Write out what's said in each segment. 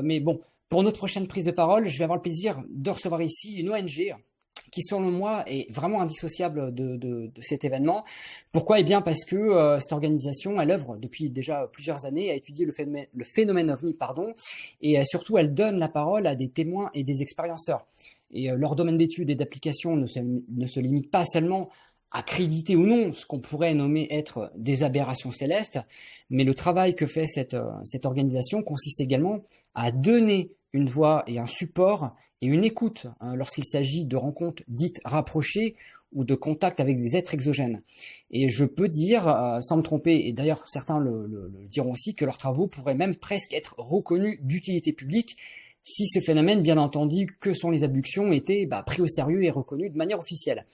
Mais bon, pour notre prochaine prise de parole, je vais avoir le plaisir de recevoir ici une ONG qui, selon moi, est vraiment indissociable de cet événement. Pourquoi? Eh bien, parce que cette organisation, elle œuvre depuis déjà plusieurs années à étudier le phénomène OVNI, pardon, et surtout, elle donne la parole à des témoins et des expérienceurs. Et leur domaine d'études et d'application ne se limite pas seulement à créditer ou non ce qu'on pourrait nommer être des aberrations célestes, mais le travail que fait cette organisation consiste également à donner une voix et un support et une écoute lorsqu'il s'agit de rencontres dites rapprochées ou de contacts avec des êtres exogènes. Et je peux dire, sans me tromper, et d'ailleurs certains le diront aussi, que leurs travaux pourraient même presque être reconnus d'utilité publique si ce phénomène, bien entendu, que sont les abductions, était pris au sérieux et reconnu de manière officielle.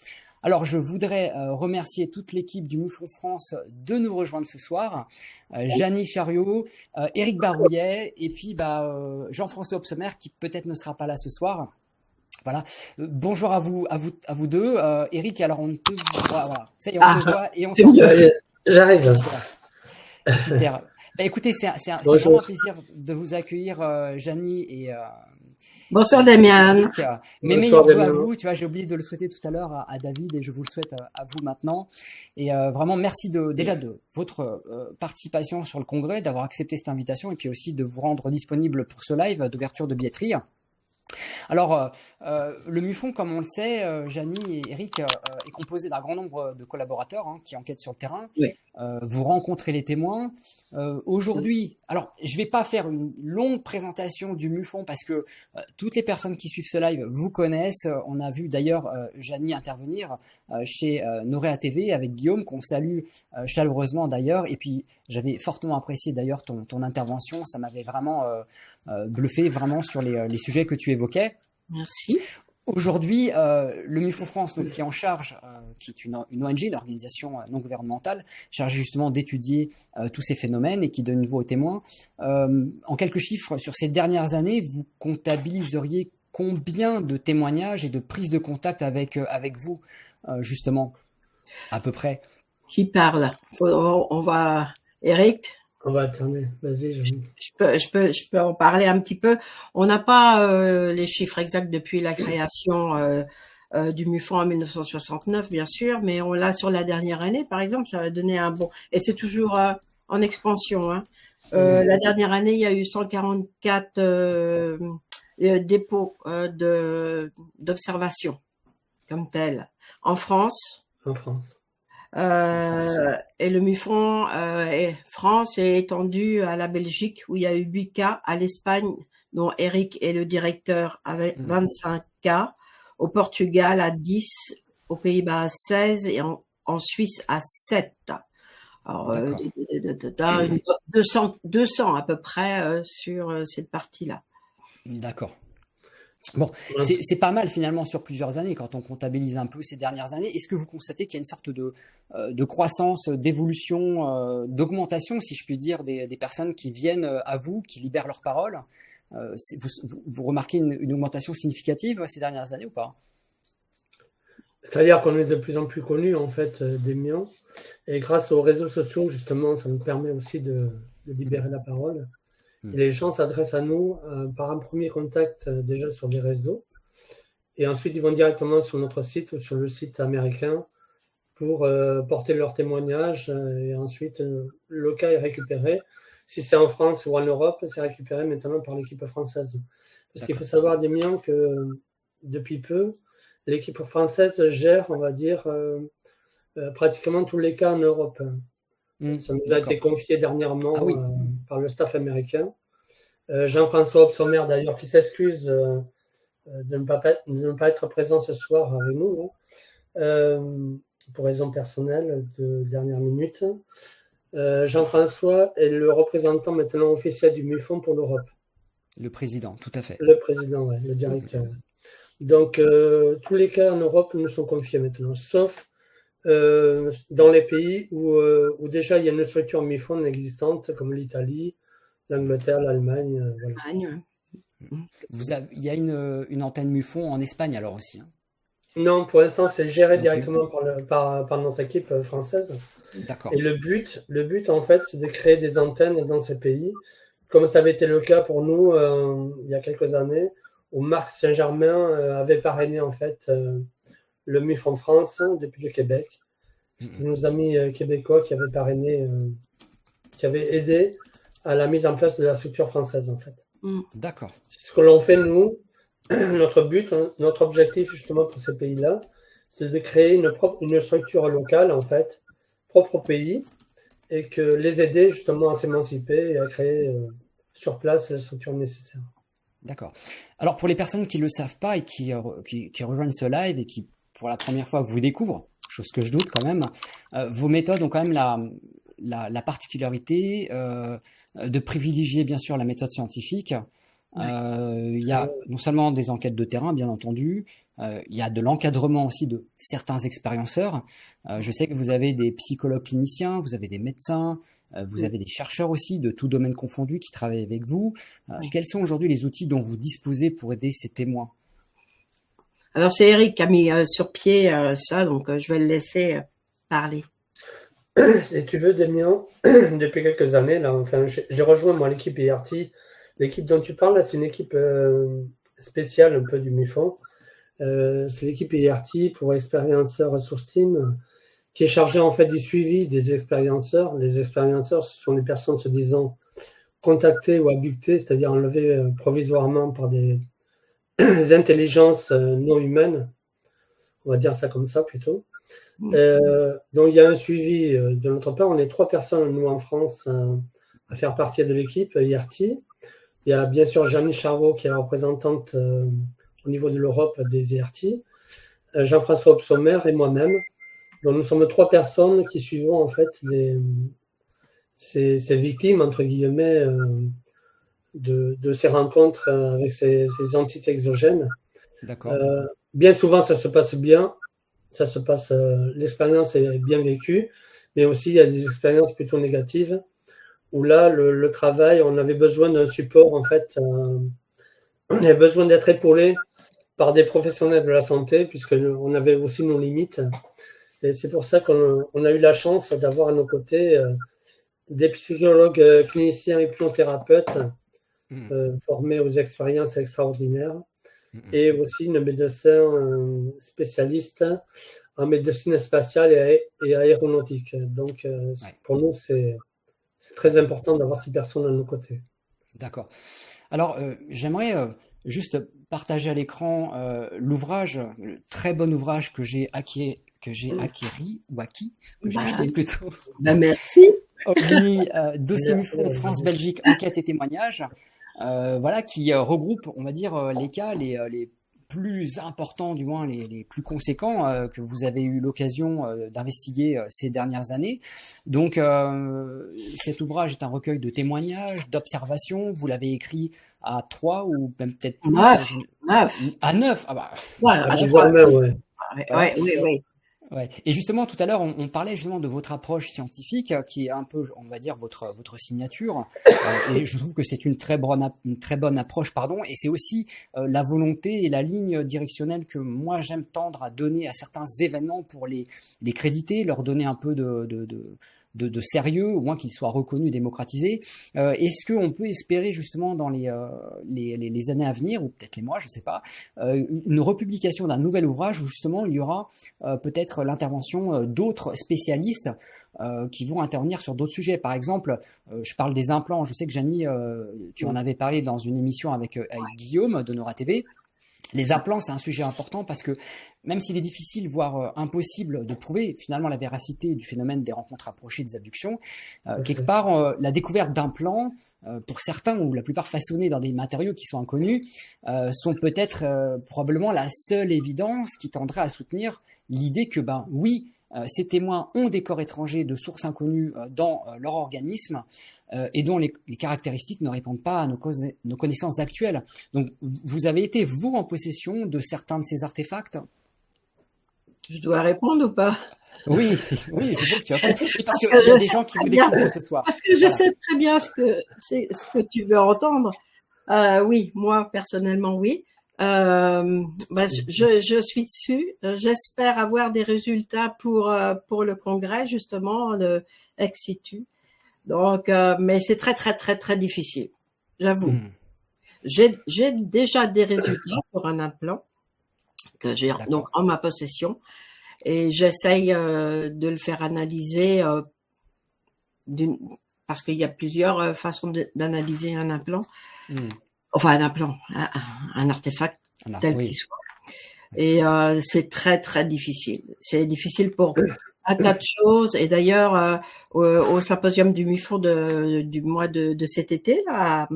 Alors, je voudrais remercier toute l'équipe du MUFON France de nous rejoindre ce soir. Janie Chariot, Éric Barouillet et puis Jean-François Opsomer qui peut-être ne sera pas là ce soir. Voilà. Bonjour à vous deux. Éric, alors on te voit. Voilà. Ça y est, on te voit et on t'entend. J'arrive. Super. Écoutez, c'est vraiment un plaisir de vous accueillir, Janie et bonsoir Damien. Mais meilleurs vœux à vous. Tu vois, j'ai oublié de le souhaiter tout à l'heure à David et je vous le souhaite à vous maintenant. Et vraiment, merci déjà de votre participation sur le congrès, d'avoir accepté cette invitation et puis aussi de vous rendre disponible pour ce live d'ouverture de billetterie. Alors, le MUFON, comme on le sait, Janie et Éric, est composé d'un grand nombre de collaborateurs qui enquêtent sur le terrain. Oui. Vous rencontrez les témoins. Aujourd'hui, alors je vais pas faire une longue présentation du MUFON parce que toutes les personnes qui suivent ce live vous connaissent. On a vu d'ailleurs Janie intervenir chez Noréa TV avec Guillaume, qu'on salue chaleureusement d'ailleurs. Et puis j'avais fortement apprécié d'ailleurs ton intervention. Ça m'avait vraiment bluffé vraiment sur les sujets que tu évoquais. Merci. Aujourd'hui, le MUFON France, donc, qui est en charge, qui est une ONG, une organisation non gouvernementale, chargée justement d'étudier tous ces phénomènes et qui donne voix aux témoins. En quelques chiffres, sur ces dernières années, vous comptabiliseriez combien de témoignages et de prises de contact avec vous, justement, à peu près? Qui parle? On va... Éric? On va attendre. Vas-y, je peux en parler un petit peu. On n'a pas les chiffres exacts depuis la création du MUFON en 1969, bien sûr, mais on l'a sur la dernière année, par exemple, ça va donner un bon... Et c'est toujours en expansion. Hein. La dernière année, il y a eu 144 dépôts d'observation comme tel en France. En France. Et le MUFON France est étendu à la Belgique où il y a eu 8 cas, à l'Espagne dont Eric est le directeur avec 25 cas, au Portugal à 10, aux Pays-Bas à 16 et en Suisse à 7. Alors 200 à peu près sur cette partie-là. D'accord. Bon, c'est pas mal finalement sur plusieurs années quand on comptabilise un peu ces dernières années. Est-ce que vous constatez qu'il y a une sorte de croissance, d'évolution, d'augmentation, si je puis dire, des personnes qui viennent à vous, qui libèrent leur parole? Vous remarquez une augmentation significative ces dernières années ou pas? C'est-à-dire qu'on est de plus en plus connus en fait des millions et grâce aux réseaux sociaux justement, ça nous permet aussi de libérer la parole. Et les gens s'adressent à nous par un premier contact déjà sur les réseaux. Et ensuite, ils vont directement sur notre site ou sur le site américain pour porter leur témoignage. Et ensuite, le cas est récupéré. Si c'est en France ou en Europe, c'est récupéré maintenant par l'équipe française. Parce qu'il faut savoir, Damien, que depuis peu, l'équipe française gère, on va dire, pratiquement tous les cas en Europe. Ça nous a été confié dernièrement par le staff américain. Jean-François Opsomer, d'ailleurs, qui s'excuse de ne pas être présent ce soir avec nous, pour raison personnelle de dernière minute. Jean-François est le représentant maintenant officiel du MUFON pour l'Europe. Le président, tout à fait. Le président, ouais, le directeur. Donc, tous les cas en Europe nous sont confiés maintenant, sauf dans les pays où déjà il y a une structure MUFON existante, comme l'Italie, l'Angleterre, l'Allemagne. Voilà. Il y a une antenne MUFON en Espagne alors aussi. Hein. Non, pour l'instant, c'est géré directement par notre équipe française. D'accord. Et le but, en fait, c'est de créer des antennes dans ces pays, comme ça avait été le cas pour nous il y a quelques années, où Marc Saint-Germain avait parrainé en fait le MUF en France depuis le Québec. C'est nos amis québécois qui avaient parrainé, qui avaient aidé à la mise en place de la structure française en fait. D'accord. C'est ce que l'on fait nous. Notre but, notre objectif justement pour ces pays-là, c'est de créer une structure locale en fait, propre au pays, et que les aider justement à s'émanciper et à créer sur place les structures nécessaires. D'accord. Alors pour les personnes qui ne le savent pas et qui rejoignent ce live et qui pour la première fois vous découvrent, chose que je doute quand même, vos méthodes ont quand même la particularité de privilégier bien sûr la méthode scientifique. Il y a non seulement des enquêtes de terrain, bien entendu, il y a de l'encadrement aussi de certains expérienceurs. Je sais que vous avez des psychologues cliniciens, vous avez des médecins, vous avez des chercheurs aussi de tout domaine confondu qui travaillent avec vous. Quels sont aujourd'hui les outils dont vous disposez pour aider ces témoins? Alors c'est Eric qui a mis sur pied ça, donc je vais le laisser parler. Si tu veux, Damien, depuis quelques années, là, enfin, j'ai rejoint moi l'équipe IRT. L'équipe dont tu parles, là, c'est une équipe spéciale un peu du MUFON. C'est l'équipe IRT pour expérienceurs ressources team qui est chargée en fait du suivi des expérienceurs. Les expérienceurs, ce sont des personnes se disant contactées ou abductées, c'est-à-dire enlevées provisoirement par des intelligences non humaines. On va dire ça comme ça plutôt. Donc il y a un suivi de notre part. On est 3 personnes, nous en France, à faire partie de l'équipe IRT. Il y a bien sûr Jeannie Charvot qui est la représentante au niveau de l'Europe des IRT, Jean-François Psommer et moi-même. Donc nous sommes 3 personnes qui suivons en fait ces victimes entre guillemets de ces rencontres avec ces entités exogènes. D'accord. Bien souvent ça se passe bien, l'expérience est bien vécue, mais aussi il y a des expériences plutôt négatives. Où là, le travail, on avait besoin d'un support, en fait, on avait besoin d'être épaulé par des professionnels de la santé, puisqu'on avait aussi nos limites. Et c'est pour ça qu'on a eu la chance d'avoir à nos côtés des psychologues cliniciens et hypnothérapeutes formés aux expériences extraordinaires, et aussi nos médecins spécialistes en médecine spatiale et aéronautique. Donc, pour nous, c'est très important d'avoir ces personnes à nos côtés. D'accord. Alors, j'aimerais juste partager à l'écran l'ouvrage, le très bon ouvrage que j'ai acquis, que j'ai acheté plutôt. Merci. OVNI, dossier MUFON, France-Belgique, enquête et témoignages. Voilà, qui regroupe, on va dire, les cas les plus importants, du moins les plus conséquents que vous avez eu l'occasion d'investiguer ces dernières années. Donc, cet ouvrage est un recueil de témoignages, d'observations. Vous l'avez écrit à 3 ou même peut-être plus. 9. À 9. Ah bah. Oui. Ouais. Et justement, tout à l'heure, on parlait justement de votre approche scientifique, qui est un peu, on va dire, votre signature. Et je trouve que c'est une très bonne approche, pardon. Et c'est aussi la volonté et la ligne directionnelle que moi j'aime tendre à donner à certains événements pour les créditer, leur donner un peu de sérieux, au moins qu'ils soient reconnus, démocratisés. Est-ce qu'on peut espérer justement dans les années à venir, ou peut-être les mois, je ne sais pas, une republication d'un nouvel ouvrage où justement il y aura peut-être l'intervention d'autres spécialistes qui vont intervenir sur d'autres sujets. Par exemple, je parle des implants. Je sais que Jeannie, tu en avais parlé dans une émission avec Guillaume de Nora TV. Les implants, c'est un sujet important parce que même s'il est difficile, voire impossible de prouver finalement la véracité du phénomène des rencontres approchées, des abductions, quelque part, la découverte d'implants, pour certains ou la plupart façonnés dans des matériaux qui sont inconnus, sont peut-être probablement la seule évidence qui tendrait à soutenir l'idée que, oui, ces témoins ont des corps étrangers de sources inconnues dans leur organisme et dont les caractéristiques ne répondent pas à nos connaissances actuelles. Donc, vous avez été, vous, en possession de certains de ces artefacts? Je dois répondre ou pas? Oui, je veux que tu as compris, parce qu'il y a des gens qui vous découvrent ce soir. Parce que je sais très bien ce que tu veux entendre. Oui, moi, personnellement, oui. Je suis dessus. J'espère avoir des résultats pour le congrès, justement, le ex situ. Donc, mais c'est très, très, très, très difficile. j'avoue. J'ai déjà des résultats pour un implant que j'ai donc en ma possession, et j'essaye de le faire analyser parce qu'il y a plusieurs façons d'analyser un implant, enfin un implant, un artefact tel qu'il soit. Et c'est très très difficile. C'est difficile pour un tas de choses. Et d'ailleurs, au symposium du MUFON du mois de cet été, là,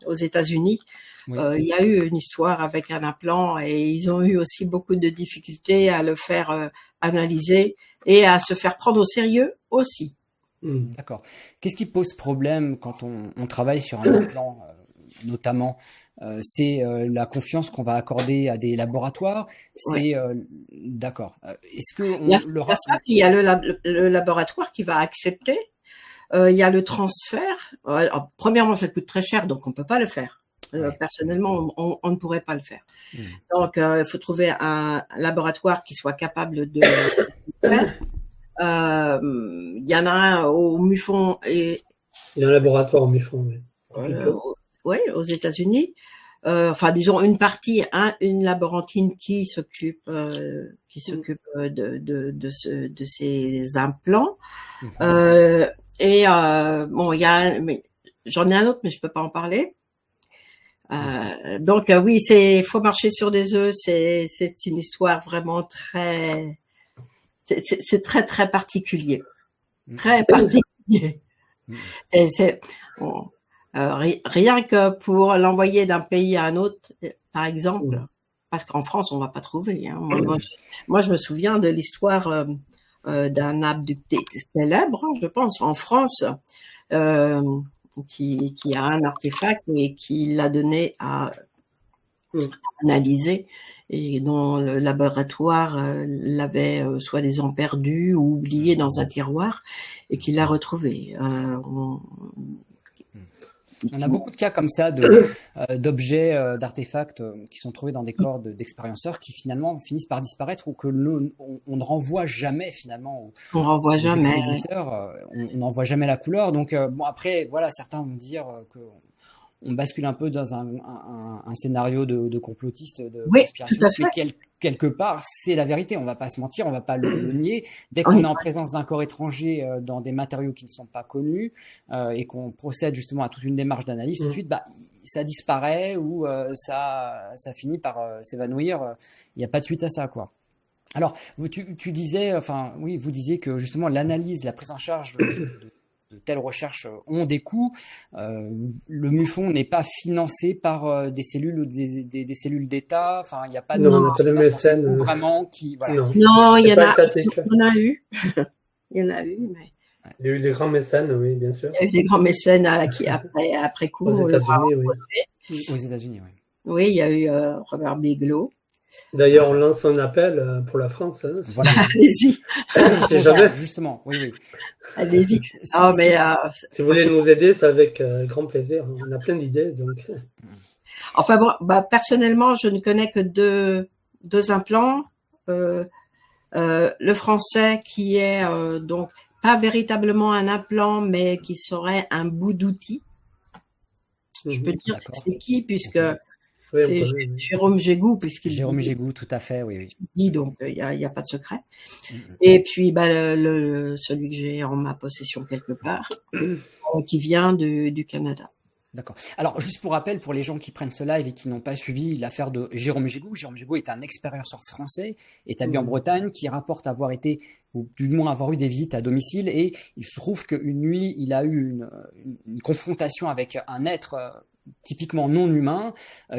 aux États-Unis, il y a eu une histoire avec un implant, et ils ont eu aussi beaucoup de difficultés à le faire analyser et à se faire prendre au sérieux aussi. D'accord. Qu'est-ce qui pose problème quand on travaille sur un implant, notamment c'est la confiance qu'on va accorder à des laboratoires. C'est d'accord. Est-ce que il y a le laboratoire qui va accepter. Il y a le transfert. Alors, premièrement, ça coûte très cher, donc on peut pas le faire. Personnellement, on ne pourrait pas le faire. Donc, il faut trouver un laboratoire qui soit capable de le faire. Il y en a un au MUFON et il y a un laboratoire au MUFON, oui, aux États-Unis. Enfin, disons une partie, une laborantine qui s'occupe de ces implants. Bon, il y a, mais j'en ai un autre, mais je peux pas en parler. Donc oui, faut marcher sur des œufs. C'est une histoire vraiment très, c'est très très particulier, très particulier. Rien que pour l'envoyer d'un pays à un autre, par exemple, parce qu'en France on va pas trouver. Hein. Moi, je me souviens de l'histoire d'un abducté célèbre, je pense, en France. Qui a un artefact et qui l'a donné à analyser, et dont le laboratoire l'avait soi-disant perdu ou oublié dans un tiroir, et qui l'a retrouvé. On a beaucoup de cas comme ça d'objets, d'artefacts qui sont trouvés dans des corps d'expérienceurs qui finalement finissent par disparaître, ou que on ne renvoie jamais finalement on renvoie jamais. On n'en voit jamais la couleur. Donc bon, après voilà, certains vont dire que on bascule un peu dans un scénario de complotiste, de conspirationniste, mais quelque part, c'est la vérité. On va pas se mentir, on va pas le nier. Dès qu'on est en présence d'un corps étranger dans des matériaux qui ne sont pas connus et qu'on procède justement à toute une démarche d'analyse, tout de suite, ça disparaît ou ça finit par s'évanouir. Il n'y a pas de suite à ça, quoi. Alors, tu disais, enfin, oui, vous disiez que justement l'analyse, la prise en charge de telles recherches ont des coûts. Le MUFON n'est pas financé par des cellules ou des cellules d'État. Enfin, il n'y a pas de mécènes vraiment qui. Voilà. Non, il y en a eu. Il y en a eu, mais. Il y a eu des grands mécènes, oui, bien sûr. Il y a eu des grands mécènes qui après coup. Aux États-Unis, oui. Aux États-Unis, oui. Oui, il y a eu Robert Bigelow. D'ailleurs, on lance un appel pour la France. Hein, voilà. Allez-y. Jamais. Justement, oui. Allez-y. Si vous voulez nous aider, c'est avec grand plaisir. On a plein d'idées, donc. Enfin bon, personnellement, je ne connais que deux implants. Le français qui est donc pas véritablement un implant, mais qui serait un bout d'outil. Je peux dire c'est qui, puisque c'est Jérôme Gégou, Jérôme Gégou, tout à fait, oui. Donc il y a pas de secret. Et puis celui que j'ai en ma possession quelque part, qui vient du Canada. D'accord. Alors, juste pour rappel, pour les gens qui prennent ce live et qui n'ont pas suivi l'affaire de Jérôme Gégou, Jérôme Gégou est un expérienceur français établi en Bretagne qui rapporte avoir été, ou du moins avoir eu des visites à domicile, et il se trouve qu'une nuit, il a eu une confrontation avec un être typiquement non humain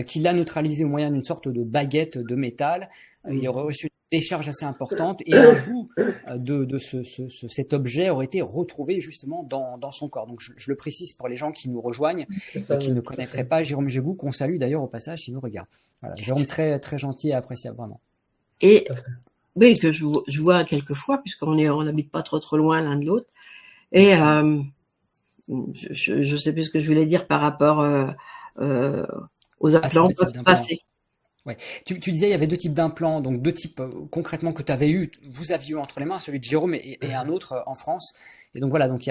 qui l'a neutralisé au moyen d'une sorte de baguette de métal. Il aurait reçu une décharge assez importante et un bout de cet objet aurait été retrouvé justement dans son corps. Donc je le précise pour les gens qui nous rejoignent et qui ne connaîtraient pas Jérôme Gégou, qu'on salue d'ailleurs au passage s'il nous regarde. Voilà, Jérôme très très gentil et appréciable vraiment. Et oui, que je vois quelques fois puisqu'on n'habite pas trop loin l'un de l'autre. Et je sais plus ce que je voulais dire par rapport aux implants passés. Ouais. Tu disais il y avait deux types d'implants, donc deux types concrètement que vous aviez eu entre les mains, celui de Jérôme et un autre en France. Et donc voilà, donc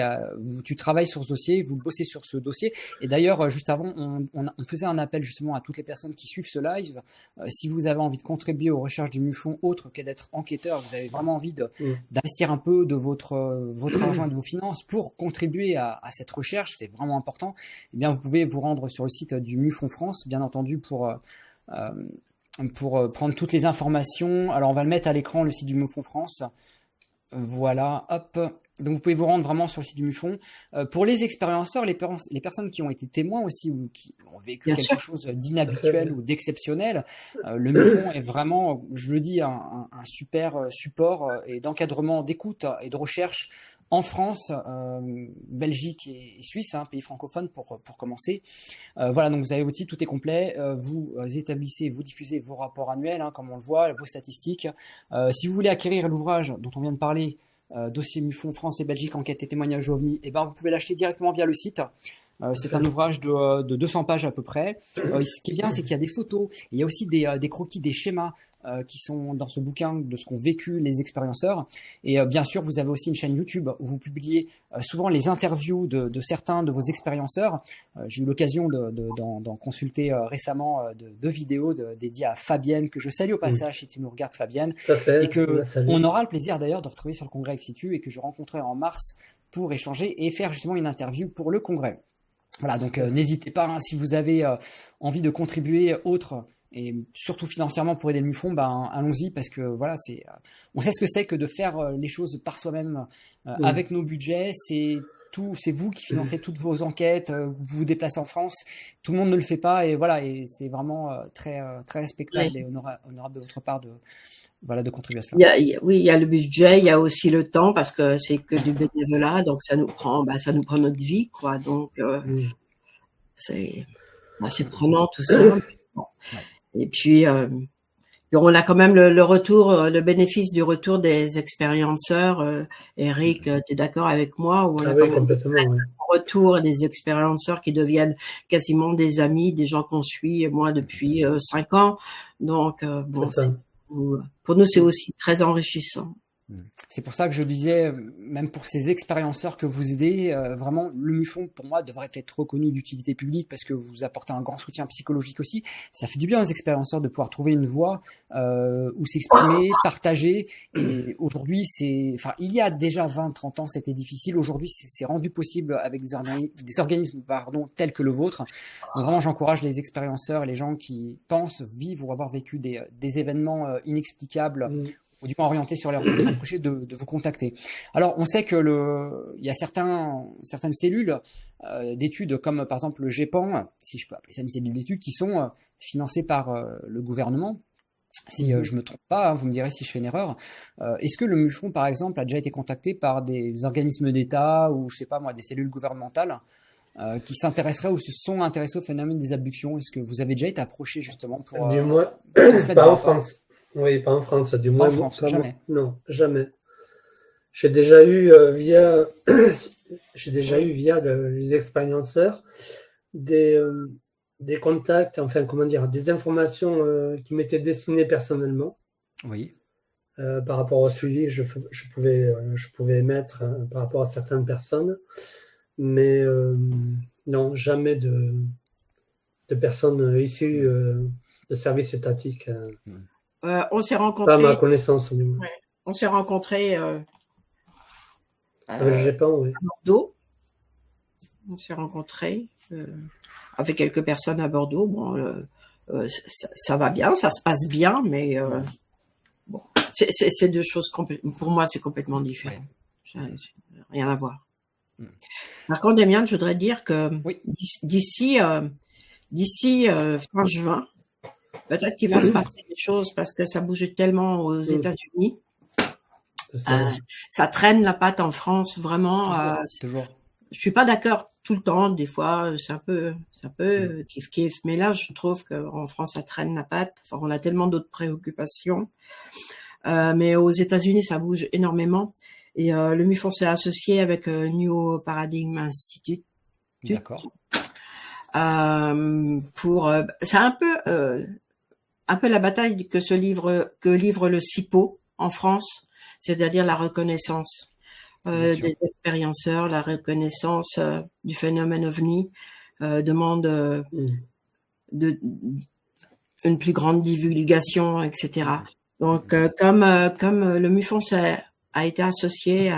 tu travailles sur ce dossier, vous bossez sur ce dossier. Et d'ailleurs, juste avant, on faisait un appel justement à toutes les personnes qui suivent ce live. Si vous avez envie de contribuer aux recherches du MUFON autre que d'être enquêteur, vous avez vraiment envie d'investir un peu de votre argent et de vos finances pour contribuer à cette recherche, c'est vraiment important. Eh bien, vous pouvez vous rendre sur le site du MUFON France, bien entendu, pour prendre toutes les informations. Alors on va le mettre à l'écran, le site du MUFON France. Voilà, hop. Donc vous pouvez vous rendre vraiment sur le site du MUFON. Pour les expérienceurs, les personnes qui ont été témoins aussi ou qui ont vécu quelque chose d'inhabituel ou d'exceptionnel, le MUFON est vraiment, je le dis, un super support et d'encadrement, d'écoute et de recherche en France, Belgique et Suisse, pays francophones pour commencer. Voilà, donc vous avez votre site, tout est complet. Vous établissez, vous diffusez vos rapports annuels, comme on le voit, vos statistiques. Si vous voulez acquérir l'ouvrage dont on vient de parler, dossier MUFON France et Belgique, enquête et témoignages OVNI, vous pouvez l'acheter directement via le site. C'est un ouvrage de 200 pages à peu près. Ce qui est bien, c'est qu'il y a des photos. Il y a aussi des croquis, des schémas qui sont dans ce bouquin de ce qu'ont vécu les expérienceurs. Et bien sûr, vous avez aussi une chaîne YouTube où vous publiez souvent les interviews de certains de vos expérienceurs. J'ai eu l'occasion d'en consulter récemment deux vidéos dédiées à Fabienne, que je salue au passage si tu nous regardes, Fabienne. Et que on aura le plaisir d'ailleurs de retrouver sur le congrès ex-situ et que je rencontrerai en mars pour échanger et faire justement une interview pour le congrès. Voilà, donc n'hésitez pas, si vous avez envie de contribuer autre et surtout financièrement pour aider le MUFON, allons-y, parce que voilà, on sait ce que c'est que de faire les choses par soi-même avec nos budgets. C'est vous qui financez toutes vos enquêtes, vous vous déplacez en France, tout le monde ne le fait pas et voilà, et c'est vraiment très très respectable et honorable de votre part de contribuer à cela. Il y a le budget, il y a aussi le temps parce que c'est que du bénévolat, donc ça nous prend notre vie, quoi. Donc c'est assez prenant tout ça. Bon. Et puis on a quand même le bénéfice du retour des expérienceurs. Eric, tu es d'accord avec moi? On a retour des expérienceurs qui deviennent quasiment des amis, des gens qu'on suit moi depuis 5 ans. Donc pour nous, c'est aussi très enrichissant. C'est pour ça que je disais, même pour ces expérienceurs que vous aidez, vraiment, le MUFON, pour moi, devrait être reconnu d'utilité publique parce que vous apportez un grand soutien psychologique aussi. Ça fait du bien aux expérienceurs de pouvoir trouver une voie où s'exprimer, partager. Et aujourd'hui, il y a déjà 20-30 ans, c'était difficile. Aujourd'hui, c'est rendu possible avec des organismes tels que le vôtre. Donc vraiment, j'encourage les expérienceurs et les gens qui pensent vivre ou avoir vécu des événements inexplicables ou du moins orienté sur les rencontres approchées, de vous contacter. Alors, on sait que il y a certaines cellules d'études, comme par exemple le GEPAN, si je peux appeler ça une cellule d'études, qui sont financées par le gouvernement. Si je me trompe pas, vous me direz si je fais une erreur. Est-ce que le MUFON, par exemple, a déjà été contacté par des organismes d'État ou, je sais pas moi, des cellules gouvernementales qui s'intéresseraient ou se sont intéressés au phénomène des abductions? Est-ce que vous avez déjà été approché justement pour du moins, pas en France. Oui, pas en France, du moins. En France, jamais. Non, jamais. J'ai déjà eu via les expérienceurs des contacts, des informations qui m'étaient destinées personnellement. Oui. Par rapport au suivi que je pouvais émettre par rapport à certaines personnes, mais non, jamais de personnes issues de services étatiques. On s'est rencontrés. Pas à ma connaissance, du moins. Ouais, on s'est rencontrés avec le GEPAN, oui. à Bordeaux. On s'est rencontrés avec quelques personnes à Bordeaux. Bon, ça va bien, ça se passe bien, mais bon, c'est deux choses pour moi, c'est complètement différent. Ouais. Rien à voir. Par contre, Damien, je voudrais dire que d'ici fin juin, peut-être qu'il va se passer des choses parce que ça bouge tellement aux États-Unis. Ça traîne la patte en France, vraiment. Toujours. Je suis pas d'accord tout le temps. Des fois, c'est un peu kiff-kiff. Mais là, je trouve qu'en France, ça traîne la patte. Enfin, on a tellement d'autres préoccupations. Mais aux États-Unis, ça bouge énormément. Et le MUFON s'est associé avec New Paradigm Institute. D'accord. C'est un peu un peu la bataille que livre le CIPO en France, c'est-à-dire la reconnaissance des expérienceurs, la reconnaissance du phénomène OVNI demande une plus grande divulgation, etc. Donc, comme le MUFON a été associé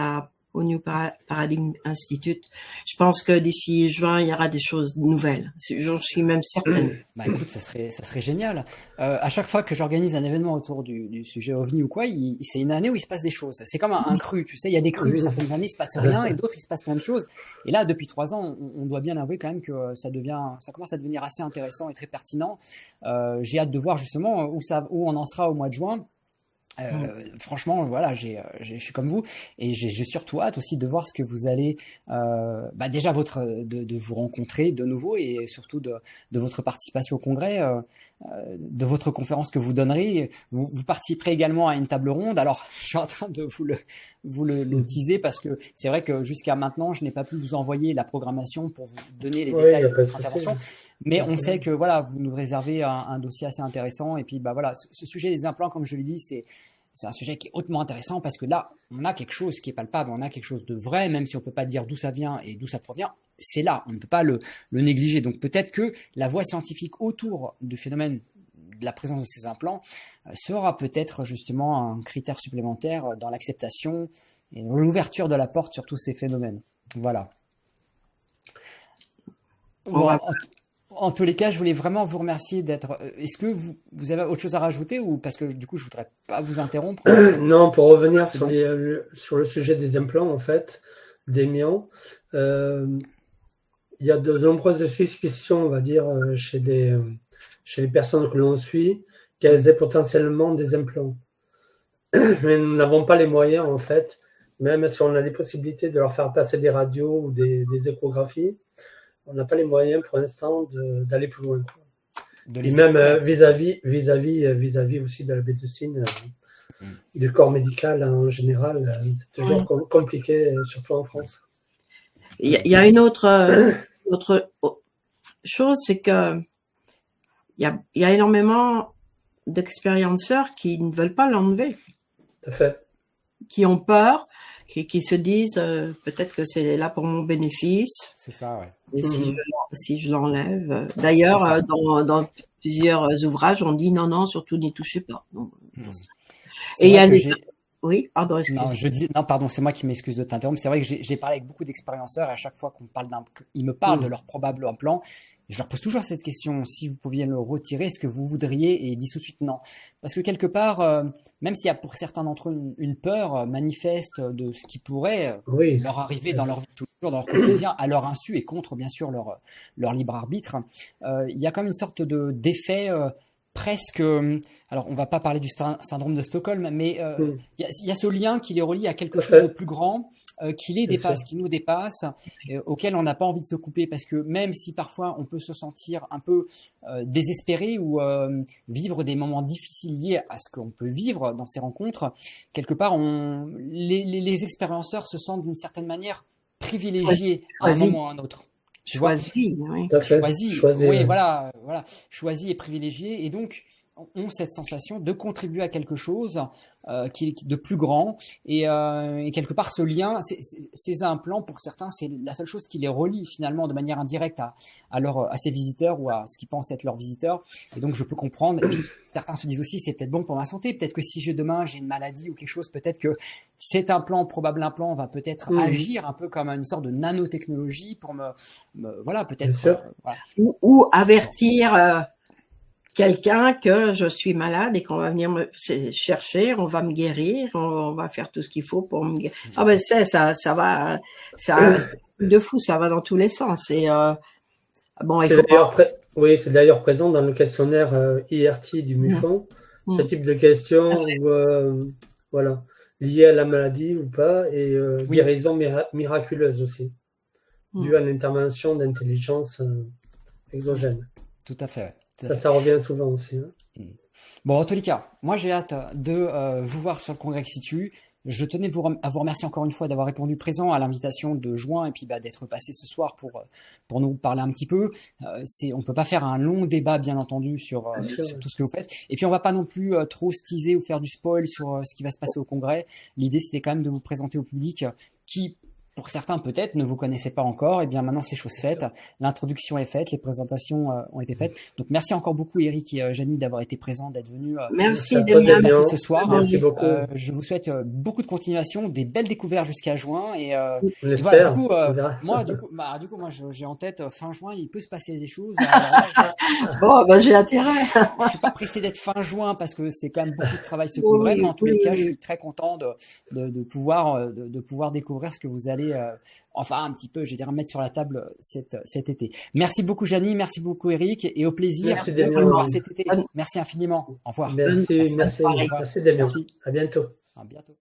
au New Paradigm Institute, je pense que d'ici juin, il y aura des choses nouvelles. J'en suis même certaine. Bah écoute, ça serait génial. À chaque fois que j'organise un événement autour du sujet OVNI ou quoi, c'est une année où il se passe des choses. C'est comme un cru, tu sais, il y a des crus, certaines années il se passe rien et d'autres il se passe plein de choses. Et là, depuis 3 ans, on doit bien avouer quand même que ça commence à devenir assez intéressant et très pertinent. J'ai hâte de voir justement où on en sera au mois de juin. Franchement, voilà, je suis comme vous et j'ai surtout hâte aussi de voir ce que vous allez, déjà de vous rencontrer de nouveau et surtout de votre participation au congrès, de votre conférence que vous donnerez. Vous participerez également à une table ronde. Alors, je suis en train de vous le teaser parce que c'est vrai que jusqu'à maintenant, je n'ai pas pu vous envoyer la programmation pour vous donner les détails de votre intervention. Mais on sait que voilà, vous nous réservez un dossier assez intéressant. Et puis voilà, ce sujet des implants, comme je l'ai dit, c'est un sujet qui est hautement intéressant parce que là, on a quelque chose qui est palpable, on a quelque chose de vrai, même si on peut pas dire d'où ça vient et d'où ça provient. C'est là, on ne peut pas le négliger. Donc peut-être que la voie scientifique autour du phénomène de la présence de ces implants sera peut-être justement un critère supplémentaire dans l'acceptation et dans l'ouverture de la porte sur tous ces phénomènes. Voilà. En tous les cas, je voulais vraiment vous remercier d'être. Est-ce que vous avez autre chose à rajouter ou parce que du coup, je voudrais pas vous interrompre. Non, pour revenir sur le sujet des implants, en fait, des myons, il y a de nombreuses suspicions, on va dire, chez les personnes que l'on suit, qu'elles aient potentiellement des implants. Mais nous n'avons pas les moyens, en fait, même si on a des possibilités de leur faire passer des radios ou des échographies. On n'a pas les moyens pour l'instant d'aller plus loin. Et même vis-à-vis aussi de la médecine, du corps médical en général, c'est toujours compliqué, surtout en France. Il y a une autre chose, c'est que il y a énormément d'expérienceurs qui ne veulent pas l'enlever. Tout à fait. Qui ont peur, qui se disent peut-être que c'est là pour mon bénéfice. C'est ça, ouais. Et si je l'enlève. D'ailleurs, dans plusieurs ouvrages, on dit non, surtout n'y touchez pas. Donc, et il y a Oui, pardon, excusez-moi. Non, pardon, c'est moi qui m'excuse de t'interrompre. C'est vrai que j'ai parlé avec beaucoup d'expérienceurs et à chaque fois ils me parlent de leur probable implant, je leur pose toujours cette question, si vous pouviez le retirer, est-ce que vous voudriez? Et ils disent tout de suite non. Parce que quelque part, même s'il y a pour certains d'entre eux une peur manifeste de ce qui pourrait leur arriver dans leur vie de tous les jours, dans leur quotidien, à leur insu et contre bien sûr leur libre arbitre, il y a comme une sorte d'effet presque... alors, on va pas parler du syndrome de Stockholm, mais il y a ce lien qui les relie à quelque chose de plus grand, qui nous dépasse, auquel on n'a pas envie de se couper, parce que même si parfois on peut se sentir un peu désespéré ou vivre des moments difficiles liés à ce qu'on peut vivre dans ces rencontres, quelque part, les expérienceurs se sentent d'une certaine manière privilégiés à un moment ou à un autre. Choisi, oui. Oui, voilà, choisi et privilégié, et donc ont cette sensation de contribuer à quelque chose qui est de plus grand, et quelque part ce lien, ces implants pour certains, c'est la seule chose qui les relie finalement de manière indirecte à ces visiteurs ou à ce qu'ils pensent être leurs visiteurs, et donc je peux comprendre. Et puis, certains se disent aussi c'est peut-être bon pour ma santé, peut-être que si demain j'ai une maladie ou quelque chose, peut-être que cet probable implant va peut-être agir un peu comme une sorte de nanotechnologie pour voilà, peut-être ou avertir quelqu'un que je suis malade et qu'on va venir me chercher, on va me guérir, on va faire tout ce qu'il faut pour me guérir. Ah ben ça va de fou, ça va dans tous les sens. Et c'est d'ailleurs présent dans le questionnaire IRT du MUFON, ce type de questions liées à la maladie ou pas, et guérison miraculeuse aussi, due à l'intervention d'intelligence exogène. Tout à fait. Ça revient souvent aussi. Bon, en tous les cas, moi j'ai hâte de vous voir sur le congrès Xitu. Je tenais à vous remercier encore une fois d'avoir répondu présent à l'invitation de juin et puis d'être passé ce soir pour nous parler un petit peu. On peut pas faire un long débat, bien entendu, sur tout ce que vous faites. Et puis on va pas non plus trop se teaser ou faire du spoil sur ce qui va se passer au congrès. L'idée, c'était quand même de vous présenter au public qui, pour certains peut-être, ne vous connaissaient pas encore. Et bien maintenant, c'est chose faite. L'introduction est faite, les présentations ont été faites. Donc merci encore beaucoup Eric et Janie d'avoir été présents, d'être venus. Merci Damien. Merci ce soir. Merci beaucoup. Je vous souhaite beaucoup de continuation, des belles découvertes jusqu'à juin. Et voilà, du coup, moi, j'ai en tête fin juin, il peut se passer des choses. J'ai intérêt. Je suis pas pressé d'être fin juin parce que c'est quand même beaucoup de travail ce congrès, mais en tous les cas, je suis très content de pouvoir découvrir ce que vous allez un petit peu, je vais dire, mettre sur la table cet été. Merci beaucoup Janie, merci beaucoup Eric, et au plaisir de vous revoir cet été. Merci infiniment. Au revoir. Merci Damien. Merci. À bientôt. À bientôt.